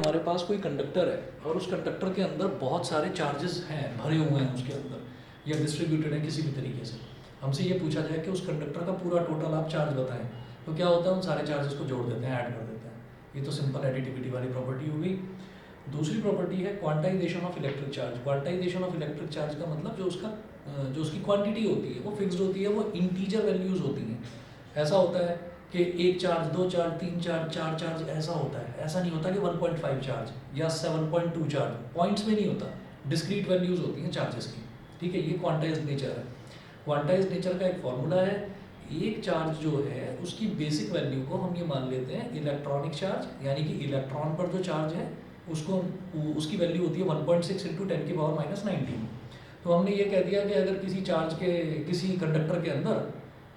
हमारे पास कोई कंडक्टर है और उस कंडक्टर के अंदर बहुत सारे चार्जेस हैं, भरे हुए हैं उसके अंदर या डिस्ट्रीब्यूटेड हैं किसी भी तरीके से। हमसे ये पूछा जाए कि उस कंडक्टर का पूरा टोटल आप चार्ज बताएं, तो क्या होता है, उन सारे चार्जेस को जोड़ देते हैं, ऐड कर देते हैं। ये तो सिंपल एडिटिविटी वाली प्रॉपर्टी हो गई। दूसरी प्रॉपर्टी है quantization of electric charge. Quantization of electric charge का मतलब जो उसकी क्वांटिटी होती है वो फिक्स्ड होती है, वो इंटीजर वैल्यूज होती हैं। ऐसा होता है कि एक चार्ज, दो चार्ज, तीन चार्ज, चार चार्ज, ऐसा होता है। ऐसा नहीं होता कि 1.5 चार्ज या 7.2 चार्ज, पॉइंट्स में नहीं होता, डिस्क्रीट वैल्यूज होती हैं चार्जेस की। ठीक है, ये क्वांटाइज नेचर है। क्वांटाइज नेचर का एक फॉर्मूला है, एक चार्ज जो है उसकी बेसिक वैल्यू को हम ये मान लेते हैं इलेक्ट्रॉनिक चार्ज, यानी कि इलेक्ट्रॉन पर जो चार्ज है उसको उसकी वैल्यू होती है 1.6 इंटू 10⁻⁻19। तो हमने ये कह दिया कि अगर किसी चार्ज के, किसी कंडक्टर के अंदर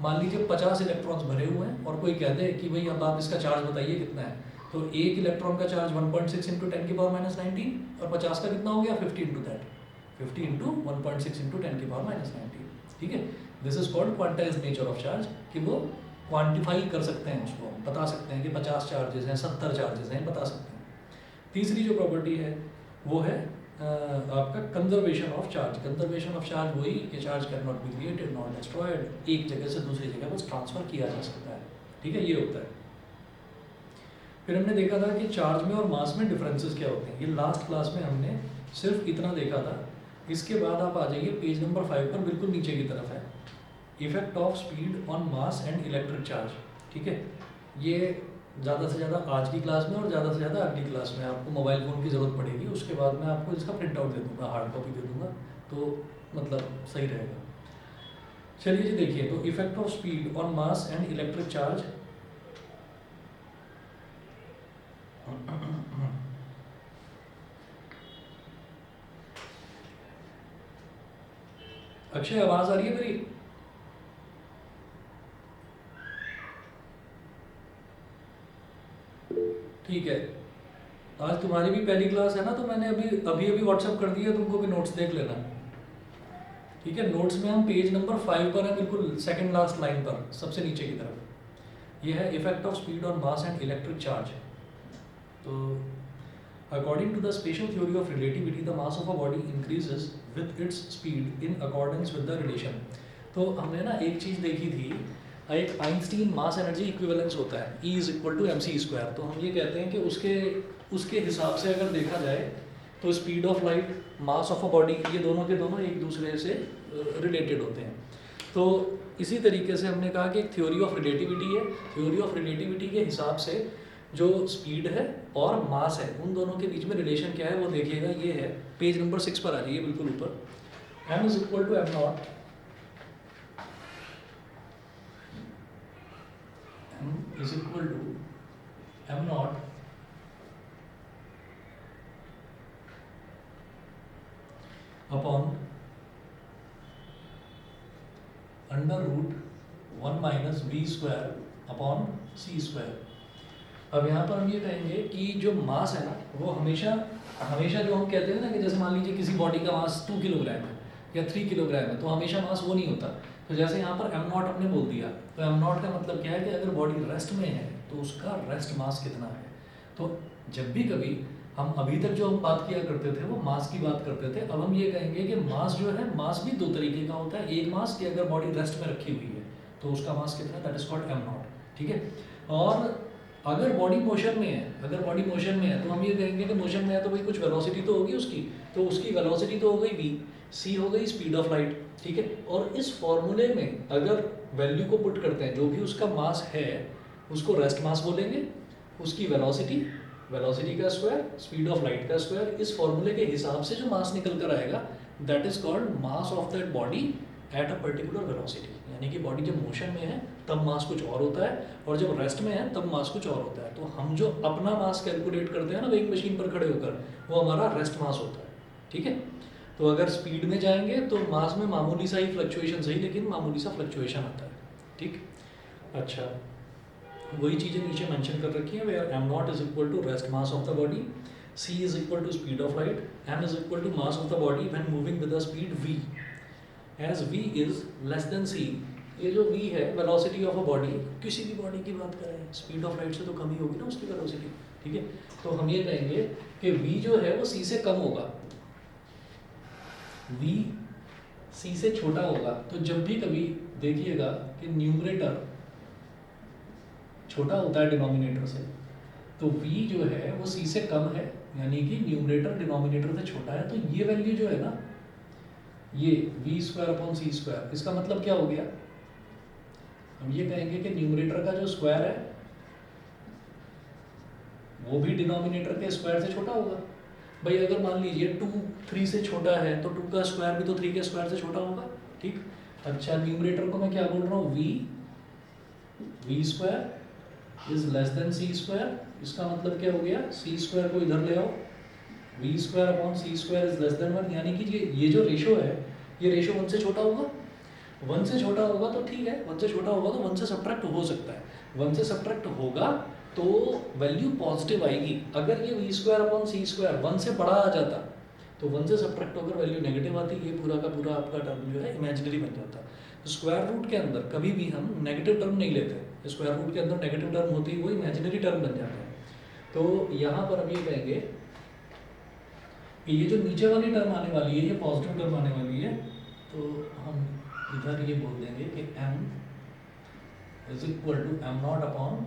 मान लीजिए 50 इलेक्ट्रॉन्स भरे हुए हैं और कोई कह दे कि भाई अब आप इसका चार्ज बताइए कितना है, तो एक इलेक्ट्रॉन का चार्ज 1.6 इंटू 10⁻⁻19 और 50 का कितना हो गया 50 इंटू दैट, 50 इंटू 1.6 इंटू 10⁻⁻19। ठीक है, this is called quantize nature of charge, कि वो क्वांटिफाई कर सकते हैं, उसको बता सकते हैं कि 50 चार्जेस हैं, 70 चार्जेस हैं, बता सकते हैं। तीसरी जो प्रॉपर्टी है वो है आपका conservation of charge. Conservation of charge वही कि charge can not be created not destroyed, एक जगह से दूसरी जगह बस ट्रांसफर किया जा सकता है। ठीक है, ये होता है। फिर हमने देखा था कि चार्ज में और मास में डिफरेंसेस क्या होते हैं, ये लास्ट क्लास में हमने सिर्फ इतना देखा था। इसके बाद आप आ जाइए पेज नंबर 5 पर, बिल्कुल नीचे की तरफ है, effect of speed on mass and electric charge. ठीक है, ये ज़्यादा से ज़्यादा आज की क्लास में और ज़्यादा से ज़्यादा अगली क्लास में आपको मोबाइल फ़ोन की ज़रूरत पड़ेगी, उसके बाद मैं आपको इसका प्रिंट आउट दे दूँगा, हार्ड कॉपी दे दूँगा, तो मतलब सही रहेगा। चलिए जी देखिए, तो effect of speed on mass and electric charge. Akshay, आवाज़ आ रही है मेरी? ठीक है, आज तुम्हारी भी पहली क्लास है ना, तो मैंने अभी अभी अभी व्हाट्सअप कर दिया, तुमको भी नोट्स देख लेना। ठीक है, नोट्स में हम पेज नंबर 5 पर है, बिल्कुल सेकंड लास्ट लाइन पर, सबसे नीचे की तरफ। ये है effect of speed on mass and electric charge. तो according to the special theory of relativity the mass of a body increases with its speed in accordance with the relation. तो हमने ना एक चीज़ देखी थी, एक आइंस्टीन मास एनर्जी इक्विवेलेंस होता है, E is equal to mc²। तो हम ये कहते हैं कि उसके हिसाब से अगर देखा जाए तो speed of light, mass of a body, ये दोनों के दोनों एक दूसरे से रिलेटेड होते हैं। तो इसी तरीके से हमने कहा कि एक थ्योरी ऑफ रिलेटिविटी है, थ्योरी ऑफ रिलेटिविटी के हिसाब से जो स्पीड है और मास है उन दोनों के बीच में रिलेशन क्या है वो देखिएगा। ये है पेज नंबर 6 पर आ जाइए, बिल्कुल ऊपर, m is equal to m not, m is equal to m not upon √1 - v² upon c²। अब यहाँ पर हम ये कहेंगे कि जो मास है ना, वो हमेशा हमेशा जो हम कहते हैं ना कि जैसे मान लीजिए किसी बॉडी का मास 2 किलोग्राम है या 3 किलोग्राम है, तो हमेशा मास वो नहीं होता। तो जैसे यहाँ पर m नॉट हमने बोल दिया, तो m नॉट का मतलब क्या है कि अगर बॉडी रेस्ट में है तो उसका रेस्ट मास कितना है। तो जब भी कभी हम अभी तक जो हम बात किया करते थे वो मास की बात करते थे, अब हम ये कहेंगे कि मास जो है, मास भी दो तरीके का होता है। एक मास कि अगर बॉडी रेस्ट में रखी हुई है तो उसका मास कितना है, that is called m not. ठीक है, और अगर बॉडी मोशन में है, अगर बॉडी मोशन में है तो हम ये कहेंगे कि मोशन में है तो भाई कुछ वेलोसिटी तो होगी उसकी, तो उसकी वेलोसिटी तो हो गई v, c हो गई स्पीड ऑफ लाइट। ठीक है, और इस फॉर्मूले में अगर वैल्यू को पुट करते हैं, जो भी उसका मास है उसको रेस्ट मास बोलेंगे, उसकी वेलोसिटी, वेलोसिटी का स्क्वायर, स्पीड ऑफ लाइट का स्क्वायर, इस फॉर्मूले के हिसाब से जो मास निकल कर आएगा that is called mass of that body at a particular velocity. यानी कि बॉडी जब मोशन में है तब मास कुछ और होता है और जब रेस्ट में है तब मास कुछ और होता है। तो हम जो अपना मास कैलकुलेट करते हैं ना वेइंग मशीन पर खड़े होकर, वो हमारा रेस्ट मास होता है। ठीक है, तो अगर स्पीड में जाएंगे तो मास में मामूली सा ही फ्लक्चुएशन, सही लेकिन मामूली सा फ्लक्चुएशन आता है। ठीक, अच्छा, वही चीज़ें नीचे मेंशन कर रखी हैं, where m not is equal to rest mass of the body, c is equal to speed of light, m is equal to mass of the body when moving with the speed v, as v is less than c। ये जो v है velocity of a body, किसी भी body की बात करें, speed of light से तो कम ही होगी ना उसकी वेलोसिटी। ठीक है, तो हम ये कहेंगे कि v जो है वो c से कम होगा, v c से छोटा होगा। तो जब भी कभी देखिएगा कि न्यूमरेटर छोटा होता है डिनोमिनेटर से, तो v जो है वो c से कम है, यानी कि न्यूमरेटर डिनोमिनेटर से छोटा है। तो ये वैल्यू जो है ना, ये v square upon C square, इसका मतलब क्या हो गया, हम ये कहेंगे कि न्यूमरेटर का जो स्क्वायर है वो भी डिनोमिनेटर के स्क्वायर से छोटा होगा। भाई अगर मान लीजिए 2 3 से छोटा है तो 2 का स्क्वायर भी तो 3 के स्क्वायर से छोटा होगा। ठीक, अच्छा न्यूमरेटर को मैं क्या बोल रहा हूँ, v square is less than C square. इसका मतलब क्या हो गया, सी स्क्वायर को इधर ले आओ, v square upon C square is less than 1, यानी कि ये जो रेशो है, ये रेशो 1 से छोटा होगा। 1 से छोटा होगा तो ठीक है, 1 से छोटा होगा तो 1 से सब्ट्रैक्ट हो सकता है। 1 से सब्ट्रैक्ट होगा तो वैल्यू पॉजिटिव आएगी। अगर ये v square upon C square 1 से बड़ा आ जाता तो 1 से सब्ट्रैक्ट होकर वैल्यू नेगेटिव आती, ये पूरा का पूरा आपका टर्म जो है इमेजिनरी बन जाता। तो स्क्वायर रूट के अंदर कभी भी हम नेगेटिव टर्म नहीं लेते, स्क्वायर रूट के अंदर नेगेटिव टर्म होती है वो इमेजिनरी टर्म बन जाता है। तो यहाँ पर हम ये कहेंगे कि ये जो नीचे वाली टर्म आने वाली है ये पॉजिटिव टर्म आने वाली है, तो हम इधर ये बोल देंगे कि m is equal to M not upon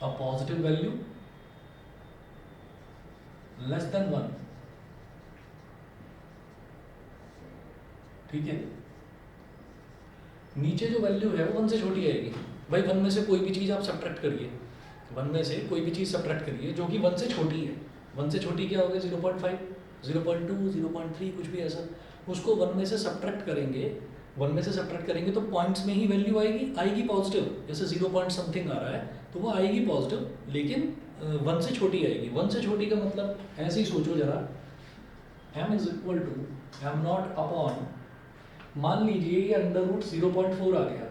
a positive value less than 1। ठीक है, नीचे जो वैल्यू है वो 1 से छोटी आएगी। भाई 1 में से कोई भी चीज़ आप सब्ट्रैक्ट करिए, 1 में से कोई भी चीज़ सब्ट्रैक्ट करिए जो कि 1 से छोटी है। 1 से छोटी क्या होगी, 0.5, 0.2, 0.3 कुछ भी ऐसा, उसको 1 में से सब्ट्रैक्ट करेंगे। 1 में से सब्ट्रैक्ट करेंगे तो पॉइंट्स में ही वैल्यू आएगी पॉजिटिव। जैसे 0 पॉइंट समथिंग आ रहा है तो वो आएगी पॉजिटिव, लेकिन 1 से छोटी आएगी। 1 से छोटी का मतलब ऐसे ही सोचो जरा, m is equal to M not upon, मान लीजिए ये अंडर रूट 0.4 आ गया,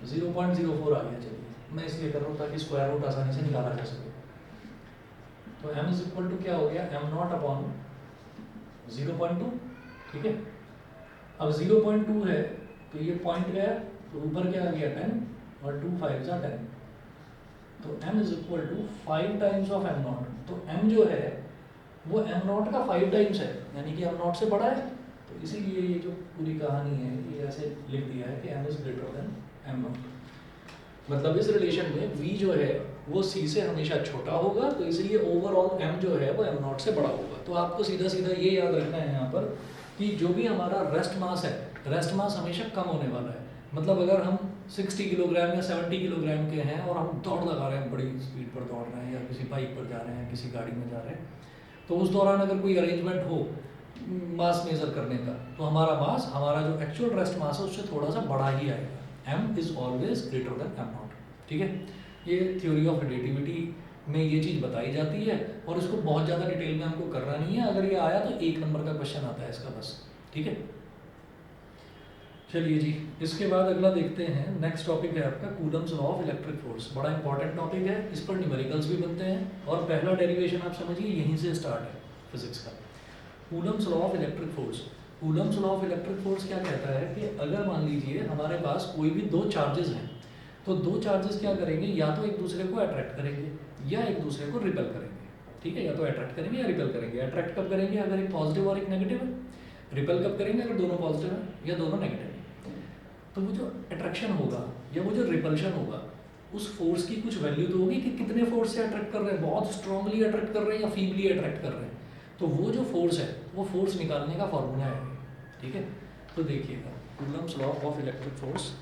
(0.04) आ गया। चलिए मैं इसलिए कर रहा हूँ ताकि स्क्वायर रूट आसानी से निकाला जा सके। तो m इज इक्वल टू क्या हो गया, m नॉट अपॉन 0.2। ठीक है, अब 0.2 है तो ये पॉइंट गया, तो ऊपर क्या आ गया 10 और 2 5 जा 10, तो m is equal to 5 times of m not. तो m जो है वो m नॉट का 5 टाइम्स है, यानी कि m नॉट से बड़ा है। तो इसीलिए ये जो पूरी कहानी है ये ऐसे लिख दिया है कि m is greater than m not. मतलब इस रिलेशन में v जो है वो c से हमेशा छोटा होगा, तो इसलिए ओवरऑल m जो है वो m नॉट से बड़ा होगा। तो आपको सीधा सीधा ये याद रखना है यहाँ पर कि जो भी हमारा रेस्ट मास है, रेस्ट मास हमेशा कम होने वाला है। मतलब अगर हम 60 किलोग्राम या 70 किलोग्राम के हैं और हम दौड़ लगा रहे हैं, बड़ी स्पीड पर दौड़ रहे हैं या किसी बाइक पर जा रहे हैं, किसी गाड़ी में जा रहे हैं, तो उस दौरान अगर कोई अरेंजमेंट हो मास मेजर करने का, तो हमारा मास, हमारा जो एक्चुअल रेस्ट मास है उससे थोड़ा सा बड़ा ही आएगा। m is always greater than m not. ठीक है, ये थ्योरी ऑफ रिलेटिविटी में ये चीज़ बताई जाती है और इसको बहुत ज़्यादा डिटेल में हमको करना नहीं है। अगर ये आया तो 1 नंबर का क्वेश्चन आता है इसका बस। ठीक है, चलिए जी, इसके बाद अगला देखते हैं। नेक्स्ट टॉपिक है आपका Coulomb's law of electric force. बड़ा इंपॉर्टेंट टॉपिक है, इस पर न्यूमेरिकल्स भी बनते हैं और पहला डेरिवेशन आप समझिए यहीं से स्टार्ट है फिजिक्स का। Coulomb's law of electric force. Coulomb's law of electric force क्या कहता है कि अगर मान लीजिए हमारे पास कोई भी दो चार्जेस हैं, तो दो चार्जेस क्या करेंगे, या तो एक दूसरे को अट्रैक्ट करेंगे या एक दूसरे को रिपेल करेंगे। ठीक है, या तो अट्रैक्ट करेंगे या रिपेल करेंगे। अट्रैक्ट कब करेंगे, अगर एक पॉजिटिव और एक नेगेटिव है। रिपेल कब करेंगे, अगर दोनों पॉजिटिव है या दोनों नेगेटिव है। तो वो जो अट्रैक्शन होगा या वो जो रिपल्शन होगा, उस फोर्स की कुछ वैल्यू तो होगी कि कितने फोर्स से अट्रैक्ट कर रहे हैं, बहुत स्ट्रांगली अट्रैक्ट कर रहे हैं या फीबली अट्रैक्ट कर रहे हैं। तो वो जो फोर्स है वो फोर्स निकालने का फॉर्मूला है। ठीक है, तो देखिएगा Coulomb's law of electric force.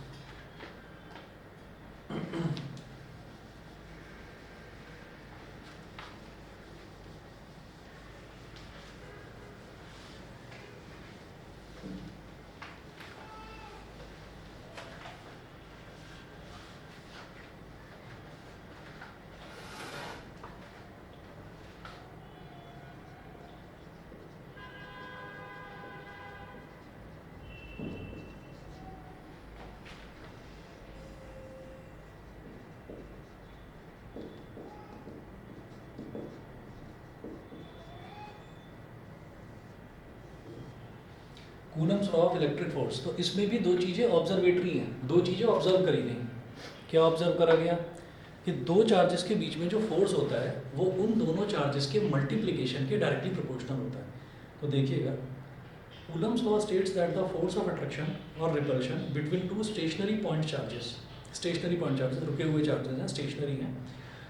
Coulomb's law of electric force. तो इसमें भी दो चीज़ें ऑब्जर्वेटरी हैं, दो चीज़ें ऑब्जर्व करी गई। क्या ऑब्जर्व करा गया कि दो चार्जेस के बीच में जो फोर्स होता है वो उन दोनों चार्जेस के मल्टीप्लिकेशन के डायरेक्टली प्रोपोर्शनल होता है। तो देखिएगा, Coulomb's law states that the force of attraction और repulsion between two stationary point charges, stationary point charges रुके हुए चार्जेस हैं, स्टेशनरी हैं,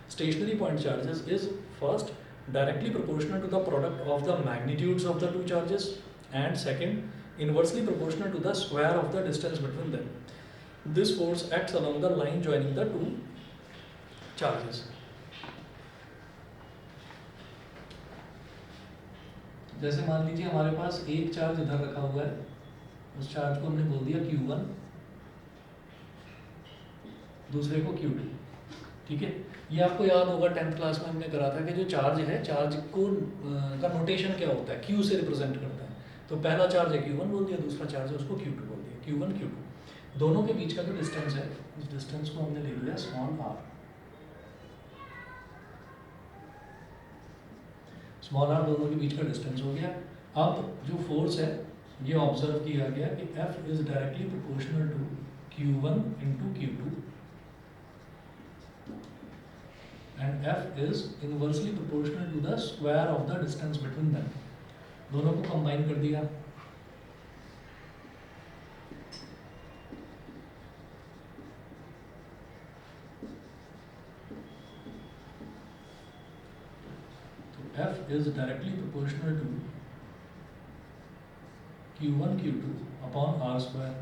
stationary point charges is first directly proportional to the product of the magnitudes of the two charges, and second inversely proportional to the square of the distance between them. This force acts along the line joining the two charges. जैसे मान लीजिए हमारे पास एक charge इधर रखा हुआ है, उस चार्ज को हमने बोल दिया Q1, दूसरे को Q2, ठीक है। ये आपको याद होगा 10th क्लास में हमने करा था कि जो चार्ज है, चार्ज को का नोटेशन क्या होता है, Q से रिप्रेजेंट करता है। तो पहला चार्ज है Q1 बोल दिया, दूसरा चार्ज है उसको Q2 बोल दिया, Q1 Q2। दोनों के बीच का जो डिस्टेंस है, उस डिस्टेंस को हमने ले लिया स्मॉल r। स्मॉल r दोनों के बीच का डिस्टेंस हो गया। अब जो फोर्स है ये ऑब्जर्व किया गया कि F is directly proportional to Q1 into Q2 and F is inversely proportional to the square of the distance between them। दोनों को कंबाइन कर दिया, तो F is directly proportional to Q1 Q2 upon R square.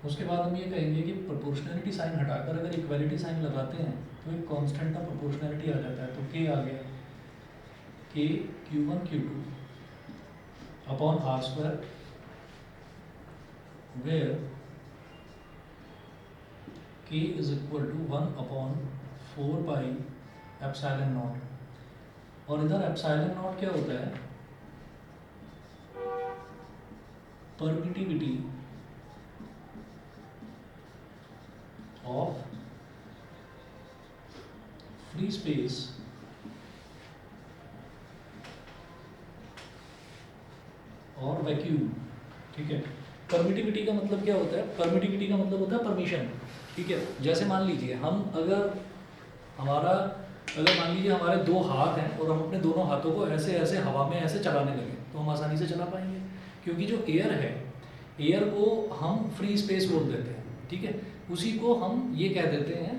उसके बाद हम ये कहेंगे कि प्रोपोर्शनलिटी साइन हटाकर अगर इक्वालिटी साइन लगाते हैं तो एक कांस्टेंट का प्रोपोर्शनलिटी आ जाता है। तो K आ गया, K Q1 Q2 upon R square, where K is equal to 1 upon 4 pi epsilon not. और इधर एप्सिलॉन नॉट क्या होता है, परमिटिविटी ऑफ फ्री स्पेस और वैक्यूम, ठीक है। परमिटिविटी का मतलब क्या होता है, परमिटिविटी का मतलब होता है परमिशन, ठीक है। जैसे मान लीजिए हम अगर मान लीजिए हमारे दो हाथ हैं और हम अपने दोनों हाथों को ऐसे ऐसे हवा में ऐसे चलाने लगे तो हम आसानी से चला पाएंगे, क्योंकि जो एयर है, एयर को हम फ्री स्पेस बोल देते हैं, ठीक है। उसी को हम ये कह देते हैं,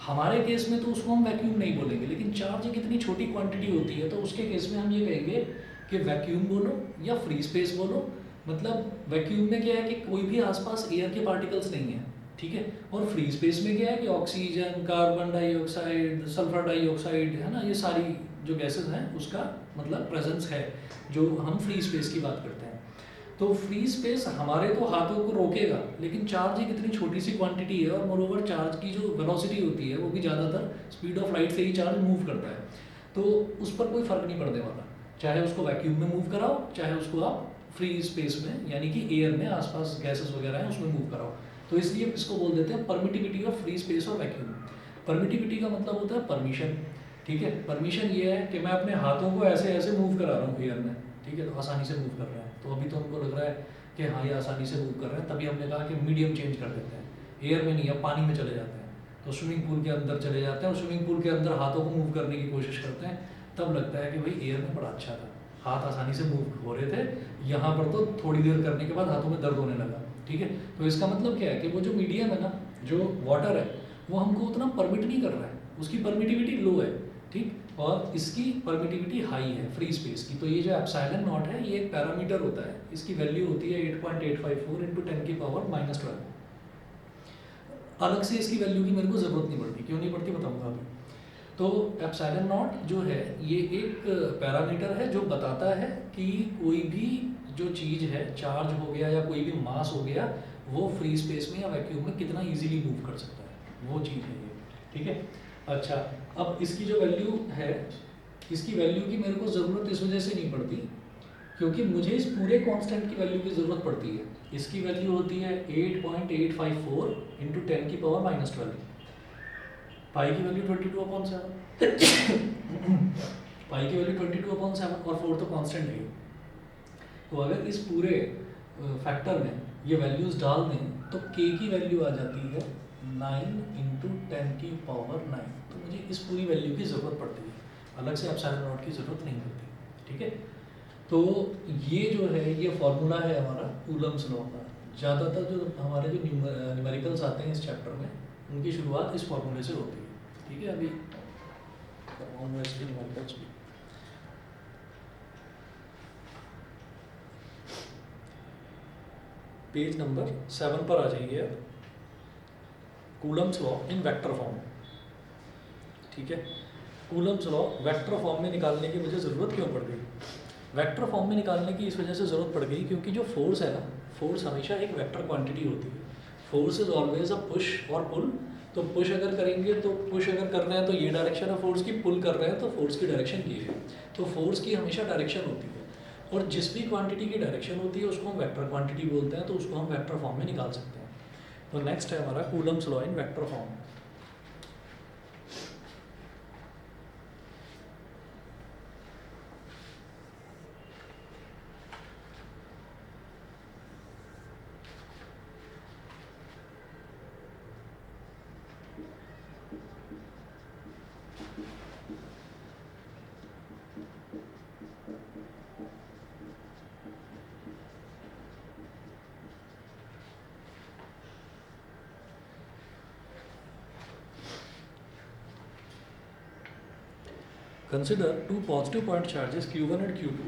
हमारे केस में तो उसको हम वैक्यूम नहीं बोलेंगे, लेकिन चार्ज एक इतनी छोटी क्वांटिटी होती है तो उसके केस में हम ये कहेंगे कि वैक्यूम बोलो या फ्री स्पेस बोलो। मतलब वैक्यूम में क्या है कि कोई भी आसपास एयर के पार्टिकल्स नहीं है, ठीक है। और फ्री स्पेस में क्या है कि oxygen, carbon dioxide, sulphur dioxide, है ना, ये सारी जो गैसेस हैं उसका मतलब प्रेजेंस है, जो हम फ्री स्पेस की बात करते हैं। तो फ्री स्पेस हमारे तो हाथों को रोकेगा, लेकिन चार्ज एक इतनी छोटी सी क्वांटिटी है और मोरोवर चार्ज की जो वेलोसिटी होती है वो भी ज़्यादातर स्पीड ऑफ लाइट से ही चार्ज मूव करता है, तो उस पर कोई फ़र्क नहीं पड़ने वाला, चाहे उसको वैक्यूम में मूव कराओ, चाहे उसको आप फ्री स्पेस में यानी कि एयर में आसपास गैसेस वगैरह हैं उसमें मूव कराओ। तो इसलिए इसको बोल देते हैं परमिटिविटी ऑफ फ्री स्पेस और वैक्यूम। परमिटिविटी का मतलब होता है परमिशन, ठीक है। परमिशन ये है कि मैं अपने हाथों को ऐसे ऐसे मूव करा रहा हूँ एयर में, ठीक है, तो आसानी से मूव कर रहा है। तो अभी तो हमको लग रहा है कि हाँ ये आसानी से मूव कर रहा है, तभी हमने कहा कि मीडियम चेंज कर देते हैं, एयर में नहीं, अब पानी में चले जाते हैं, तो स्विमिंग पूल के अंदर चले जाते हैं और स्विमिंग पूल के अंदर हाथों को मूव करने की कोशिश करते हैं, तब लगता है कि भाई एयर में बड़ा अच्छा था, हाथ आसानी से मूव हो रहे थे, यहाँ पर तो थोड़ी देर करने के बाद हाथों में दर्द होने लगा, ठीक है। तो इसका मतलब क्या है कि वो जो मीडियम है ना, जो वाटर है, वो हमको उतना परमिट नहीं कर रहा है, उसकी परमिटिविटी लो है, ठीक, और इसकी परमिटिविटी हाई है फ्री स्पेस की। तो ये जो एप्सिलॉन नॉट है ये एक पैरामीटर होता है, इसकी वैल्यू होती है 8.854 इंटू 10 की पावर -12। अलग से इसकी वैल्यू की मेरे को ज़रूरत नहीं पड़ती, क्यों नहीं पड़ती बताऊंगा अभी। तो एप्सिलॉन नॉट जो है ये एक पैरामीटर है जो बताता है कि कोई भी जो चीज़ है, चार्ज हो गया या कोई भी मास हो गया, वो फ्री स्पेस में या वैक्यूम में कितना इजीली मूव कर सकता है, वो चीज़ है ये, ठीक है। अच्छा, अब इसकी जो वैल्यू है, इसकी वैल्यू की मेरे को ज़रूरत इस वजह से नहीं पड़ती क्योंकि मुझे इस पूरे कांस्टेंट की वैल्यू की ज़रूरत पड़ती है। इसकी वैल्यू होती है 8.854 इंटू 10 की पावर -12। पाई की वैल्यू 22/7 पाई की वैल्यू 22/7 और 4 तो कांस्टेंट है। तो अगर इस पूरे फैक्टर में ये वैल्यूज़ डाल दें तो k की वैल्यू आ जाती है 9 इंटू 10⁹9। तो मुझे इस पूरी वैल्यू की ज़रूरत पड़ती है, अलग से एप्सिलॉन नॉट की ज़रूरत नहीं पड़ती। ठीक है, तो ये जो है ये फॉर्मूला है हमारा कूलम्स लॉ का। ज़्यादातर जो हमारे जो न्यूमेरिकल्स आते हैं इस चैप्टर में, उनकी शुरुआत इस फॉर्मूले से होती है। ठीक है, अभी करवाऊँगा इसके न्यूमेरिकल्स भी। पेज नंबर 7 पर आ जाइए अब, Coulomb's law in vector form. ठीक है, कूलम्स लॉ वेक्टर फॉर्म में निकालने की मुझे ज़रूरत क्यों पड़ गई? वेक्टर फॉर्म में निकालने की इस वजह से ज़रूरत पड़ गई क्योंकि जो फोर्स है ना, फोर्स हमेशा एक वेक्टर क्वांटिटी होती है। Force is always a push और पुल। तो पुश अगर करेंगे तो पुश अगर कर रहे हैं तो ये डायरेक्शन है फोर्स की, पुल कर रहे हैं तो फोर्स की डायरेक्शन ये है। तो फोर्स की हमेशा डायरेक्शन होती है, और जिस भी क्वांटिटी की डायरेक्शन होती है उसको हम वेक्टर क्वांटिटी बोलते हैं, तो उसको हम वेक्टर फॉर्म में निकाल सकते हैं। तो नेक्स्ट है हमारा Coulomb's law in vector form. Consider two positive point charges Q1 and Q2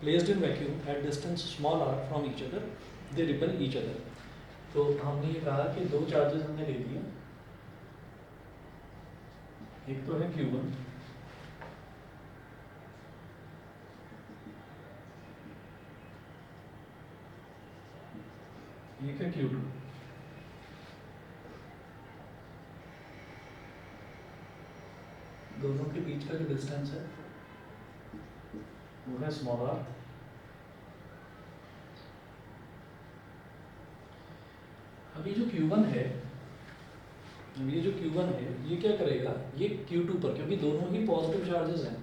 placed in vacuum at distance small r from each other. They repel each other. तो हमने ये कहा कि दो चार्जेस हमने ले लिए, एक तो है Q1, एक है Q2। दोनों के बीच का जो डिस्टेंस है वो है स्मॉल r। अब ये जो Q1 है, ये क्या करेगा, ये Q2 पर, क्योंकि दोनों ही पॉजिटिव चार्जेस हैं,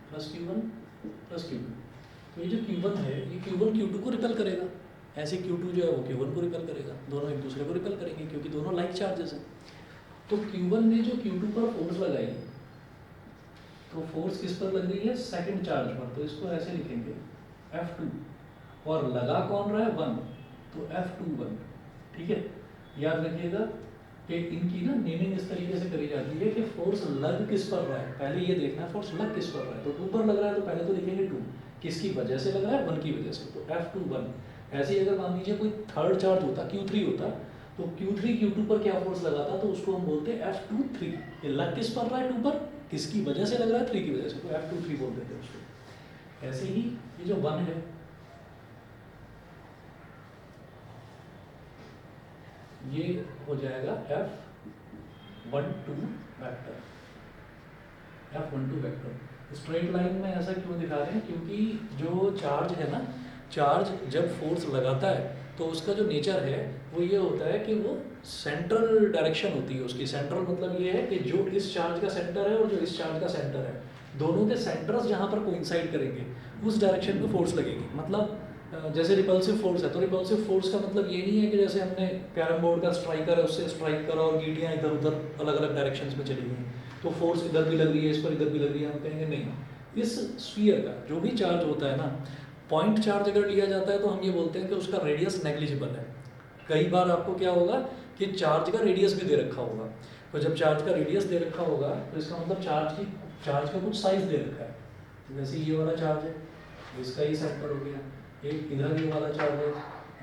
प्लस Q1 प्लस Q2, तो ये जो Q1 है ये Q1 Q2 को रिपेल करेगा। ऐसे Q2 जो है वो Q1 को रिपेल करेगा, दोनों एक दूसरे को रिपेल करेंगे क्योंकि दोनों लाइक चार्जेस हैं। तो Q1 ने जो Q2 पर फोर्स लगाई, तो फोर्स किस पर लग रही है, सेकंड चार्ज पर, तो इसको ऐसे लिखेंगे F2, और लगा कौन रहा है 1, तो F21। ठीक है, याद रखिएगा कि इनकी ना नेमिंग इस तरीके से करी जाती है कि फोर्स लग किस पर रहा है, पहले ये देखना है फोर्स लग किस पर रहा है। तो 2 पर लग रहा है तो पहले तो लिखेंगे 2, किसकी वजह से लग रहा है, 1 की वजह से, तो F21। ऐसे ही अगर मान लीजिए कोई थर्ड चार्ज होता, Q3 होता, तो Q3 Q2 पर क्या फोर्स लगाता, तो उसको हम बोलते हैं F23। ये लग किस पर रहा है 2 पर, किसकी वजह से लग रहा है, 3 की वजह से, तो F23 बोल देते हैं उसको। ऐसे ही ये जो 1 है, ये हो जाएगा F12 vector, F12 vector. Straight line में ऐसा क्यों दिखा रहे हैं, क्योंकि जो चार्ज है ना, चार्ज जब फोर्स लगाता है तो उसका जो नेचर है वो ये होता है कि वो सेंट्रल डायरेक्शन होती है उसकी। सेंट्रल मतलब ये है कि जो इस चार्ज का सेंटर है और जो इस चार्ज का सेंटर है, दोनों के सेंटर्स जहाँ पर कोइंसाइड करेंगे उस डायरेक्शन में फोर्स लगेगी। मतलब जैसे रिपल्सिव फोर्स है, तो रिपल्सिव फोर्स का मतलब ये नहीं है कि जैसे हमने कैरम बोर्ड का स्ट्राइकर है उससे स्ट्राइक करा और गीटियाँ इधर उधर अलग अलग डायरेक्शंस में चली गई, तो फोर्स इधर भी लग रही है, इस पर इधर भी लग रही है, हम कहेंगे नहीं। इस स्फीयर का जो भी चार्ज होता है ना, पॉइंट चार्ज अगर लिया जाता है तो हम ये बोलते हैं कि उसका रेडियस नेग्लिजिबल है। कई बार आपको क्या होगा कि चार्ज का रेडियस भी दे रखा होगा, तो जब चार्ज का रेडियस दे रखा होगा तो इसका मतलब चार्ज का कुछ साइज दे रखा है। तो जैसे ये वाला चार्ज है, इसका ये सेंटर हो गया, एक इधर ये वाला चार्ज है,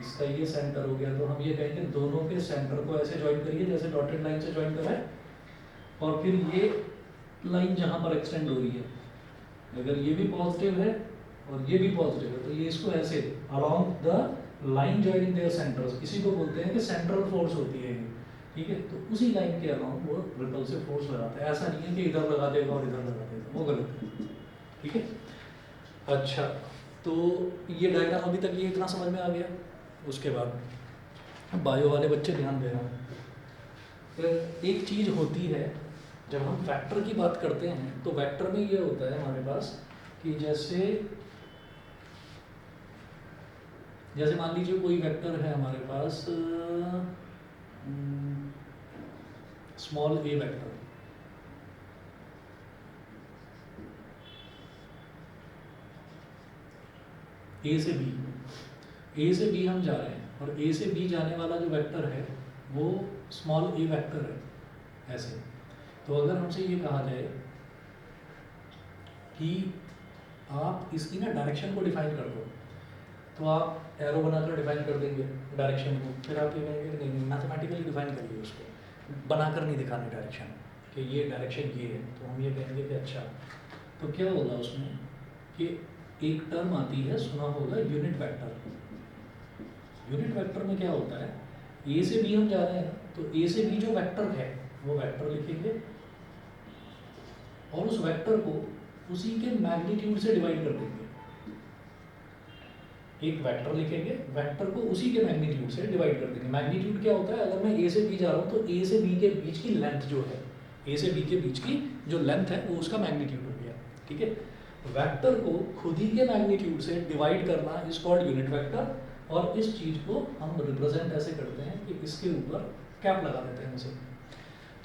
इसका ये सेंटर हो गया, तो हम ये कहेंगे दोनों के सेंटर को ऐसे ज्वाइन करिए जैसे डॉटेड लाइन से ज्वाइन करा है, और फिर ये लाइन जहाँ पर एक्सटेंड हो रही है, अगर ये भी पॉजिटिव है और ये भी पॉजिटिव है, तो ये इसको ऐसे along the line joining there centres, इसी को बोलते हैं कि सेंट्रल फोर्स होती है ये। ठीक है, तो उसी लाइन के अलोंग वो रिपल्सिव फोर्स लगाता है। ऐसा नहीं है कि इधर लगा देगा और इधर लगा देगा, वो गलत है। ठीक है, अच्छा, तो ये डायग्राम अभी तक ये इतना समझ में आ गया। उसके बाद बायो वाले बच्चे ध्यान देना, फिर एक चीज़ होती है जब हम वेक्टर की बात करते हैं, तो वेक्टर में ये होता है हमारे पास कि जैसे जैसे मान लीजिए कोई वेक्टर है हमारे पास, स्मॉल ए वेक्टर, ए से बी हम जा रहे हैं और ए से बी जाने वाला जो वेक्टर है वो स्मॉल ए वेक्टर है ऐसे। तो अगर हमसे ये कहा जाए कि आप इसकी ना डायरेक्शन को डिफाइन कर दो, तो आप एरो बनाकर डिफाइन कर देंगे डायरेक्शन को, फिर आप ये कहेंगे नहीं मैथमेटिकली डिफाइन करिए उसको, बनाकर नहीं दिखाने डायरेक्शन कि ये डायरेक्शन ये है। तो हम ये कहेंगे कि अच्छा, तो क्या होगा उसमें कि एक टर्म आती है, सुना होगा यूनिट वेक्टर। यूनिट वेक्टर में क्या होता है, ए से बी हम जा रहे हैं तो ए से बी जो वेक्टर है वो वेक्टर लिखेंगे और उस वेक्टर को उसी के मैग्नीट्यूड से डिवाइड कर देंगे। एक वेक्टर लिखेंगे, वेक्टर को उसी के मैग्नीट्यूड से डिवाइड कर देंगे। मैग्नीट्यूड क्या होता है, अगर मैं ए से बी जा रहा हूँ तो ए से बी के बीच की लेंथ जो है, ए से बी के बीच की जो लेंथ है वो उसका मैग्नीट्यूड हो गया। ठीक है, वेक्टर को खुद ही के मैग्नीट्यूड से डिवाइड करना इज कॉल्ड यूनिट वेक्टर। और इस चीज को हम रिप्रेजेंट ऐसे करते हैं कि इसके ऊपर कैप लगा देते हैं उसे।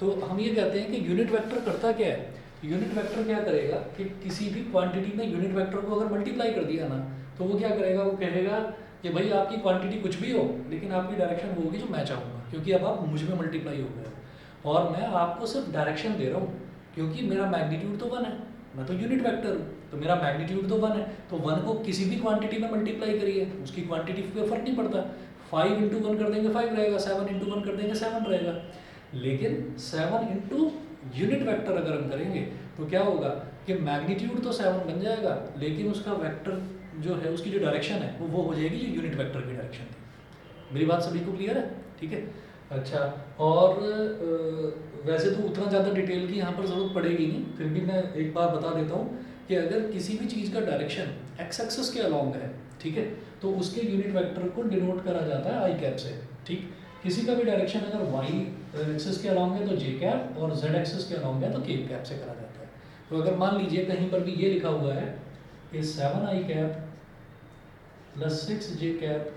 तो हम ये कहते हैं कि यूनिट वेक्टर करता क्या है, यूनिट वेक्टर क्या करेगा कि किसी भी क्वांटिटी में यूनिट वेक्टर को अगर मल्टीप्लाई कर दिया ना, तो वो क्या करेगा, वो कहेगा कि भाई आपकी क्वांटिटी कुछ भी हो लेकिन आपकी डायरेक्शन वो होगी जो मैं चाहूँगा, क्योंकि अब आप मुझ में मल्टीप्लाई हो गए और मैं आपको सिर्फ डायरेक्शन दे रहा हूँ, क्योंकि मेरा मैग्नीट्यूड तो 1 है, मैं तो यूनिट वेक्टर हूँ, तो मेरा मैग्नीट्यूड तो 1 है। तो 1 को किसी भी क्वांटिटी में मल्टीप्लाई करिए, उसकी क्वांटिटी पे फर्क नहीं पड़ता। 5 इंटू 1 कर देंगे 5 रहेगा, 7 इंटू 1 कर देंगे 7 रहेगा। लेकिन 7 इंटू यूनिट वेक्टर अगर हम करेंगे तो क्या होगा कि मैग्नीट्यूड तो 7 बन जाएगा, लेकिन उसका वेक्टर जो है, उसकी जो डायरेक्शन है वो हो जाएगी जो यूनिट वेक्टर की डायरेक्शन थी। मेरी बात सभी को क्लियर है? ठीक है, अच्छा। और वैसे तो उतना ज़्यादा डिटेल की यहाँ पर ज़रूरत पड़ेगी नहीं, फिर भी मैं एक बार बता देता हूँ कि अगर किसी भी चीज़ का डायरेक्शन एक्स एक्सिस के अलॉन्ग है, ठीक है, तो उसके यूनिट वेक्टर को डिनोट करा जाता है आई कैप से। ठीक, किसी का भी डायरेक्शन अगर वाई एक्सिस के अलॉन्ग है तो जे कैप और जेड एक्सिस के अलॉन्ग है तो के कैप से करा जाता है। तो अगर मान लीजिए कहीं पर भी ये लिखा हुआ है कि 7 आई कैप प्लस 6 जे कैप